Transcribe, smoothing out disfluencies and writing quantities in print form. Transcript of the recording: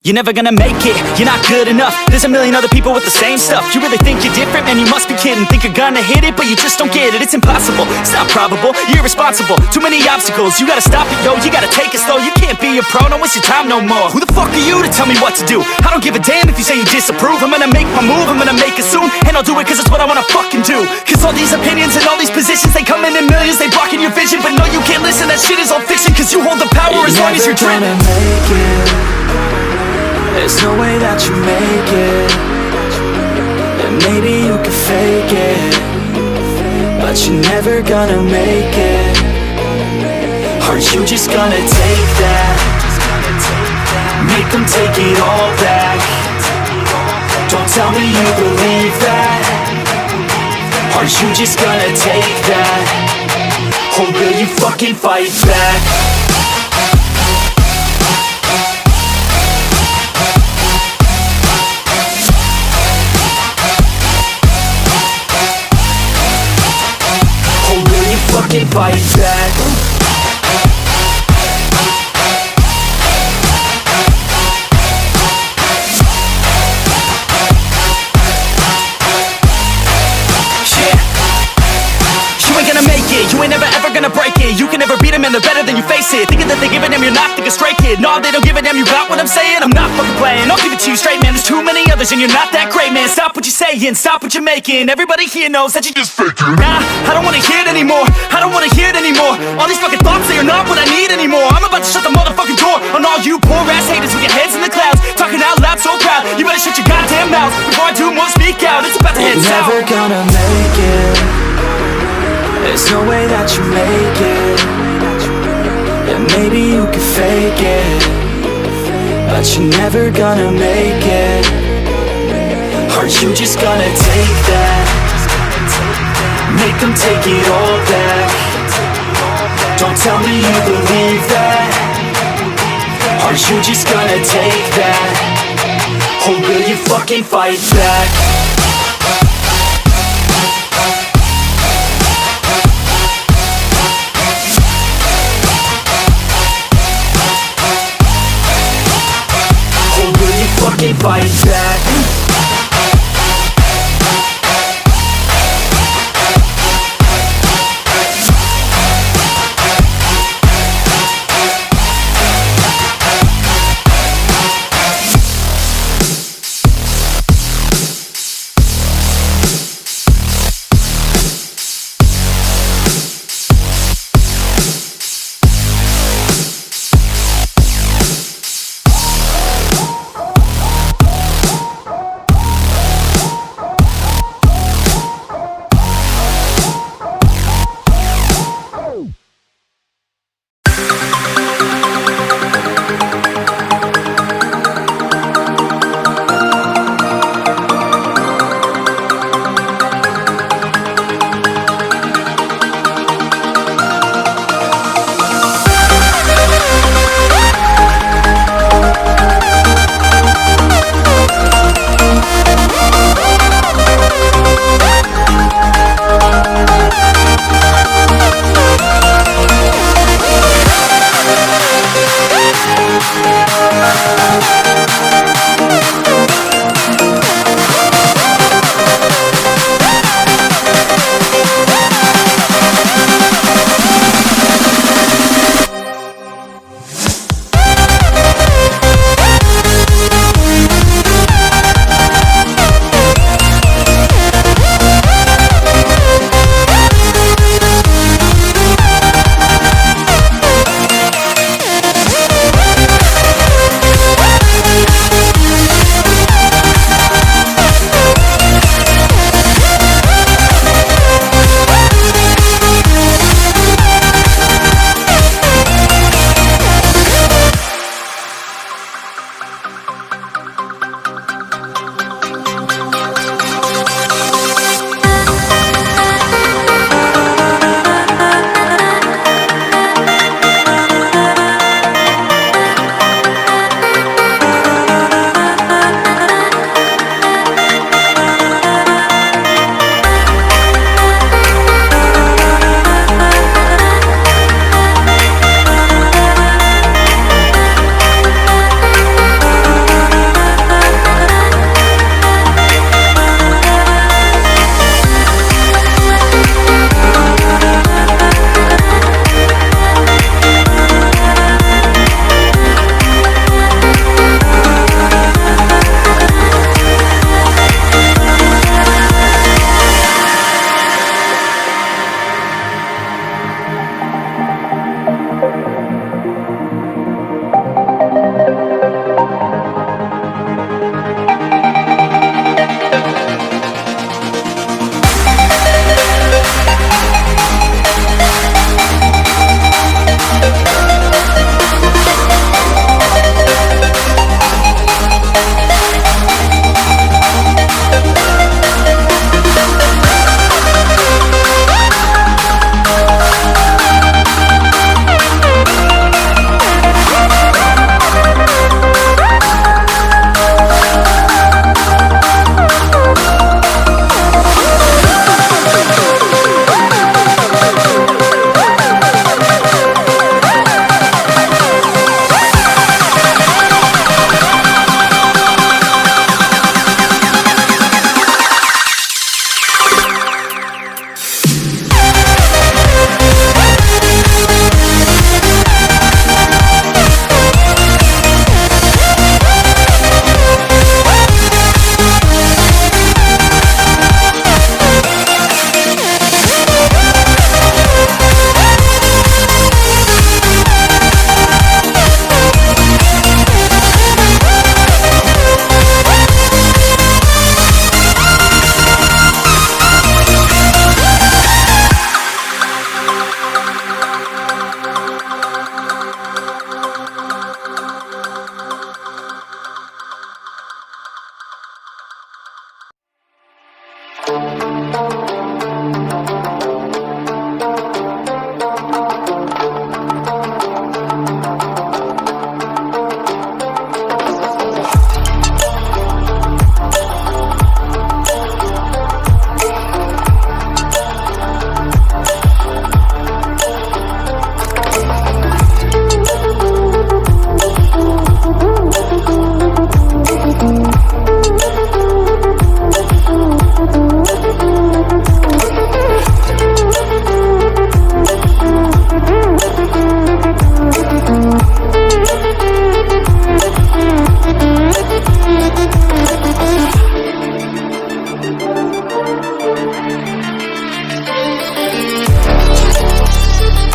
You're never gonna make it, you're not good enough. There's a million other people with the same stuff. You really think you're different? Man, you must be kidding. Think you're gonna hit it, but you just don't get it. It's impossible, it's not probable, you're irresponsible. Too many obstacles, you gotta stop it, yo. You gotta take it slow, you can't be a pro. Don't waste your time no more. Who the fuck are you to tell me what to do? I don't give a damn if you say you disapprove. I'm gonna make my move, I'm gonna make it soon. And I'll do it cause it's what I wanna fucking do. Cause all these opinions and all these positions, they come in millions, they blocking your vision. But no, you can't listen, that shit is all fiction. Cause you hold the power as long as you're dreaming. There's no way that you make it. And maybe you can fake it, but you're never gonna make it. Aren't you just gonna take that? Make them take it all back. Don't tell me you believe that. Aren't you just gonna take that? Or will you fucking fight back? Fucking fight back. You ain't gonna make it, you ain't never ever gonna break it. You can never beat them and they're better than you face it. Thinking that they give a damn, you're not thinking straight, kid. No, they don't give a damn, you got what I'm saying? I'm not fucking playing, I'll give it to you straight, man. There's too many others and you're not that great, man. Stop what you're saying, stop what you're making. Everybody here knows that you just faking. Nah, I don't wanna hear it anymore, I don't wanna hear it anymore. All these fucking thoughts, they are not what I need anymore. I'm about to shut the motherfucking door on all you poor ass haters with your heads in the clouds, talking out loud so proud. You better shut your goddamn mouth before I do more speak out. It's about to head south. You're never gonna make it. There's no way that you make it. And maybe you can fake it, but you're never gonna make it. Aren't you just gonna take that? Make them take it all back. Don't tell me you believe that. Aren't you just gonna take that? Or will you fucking fight back? Fight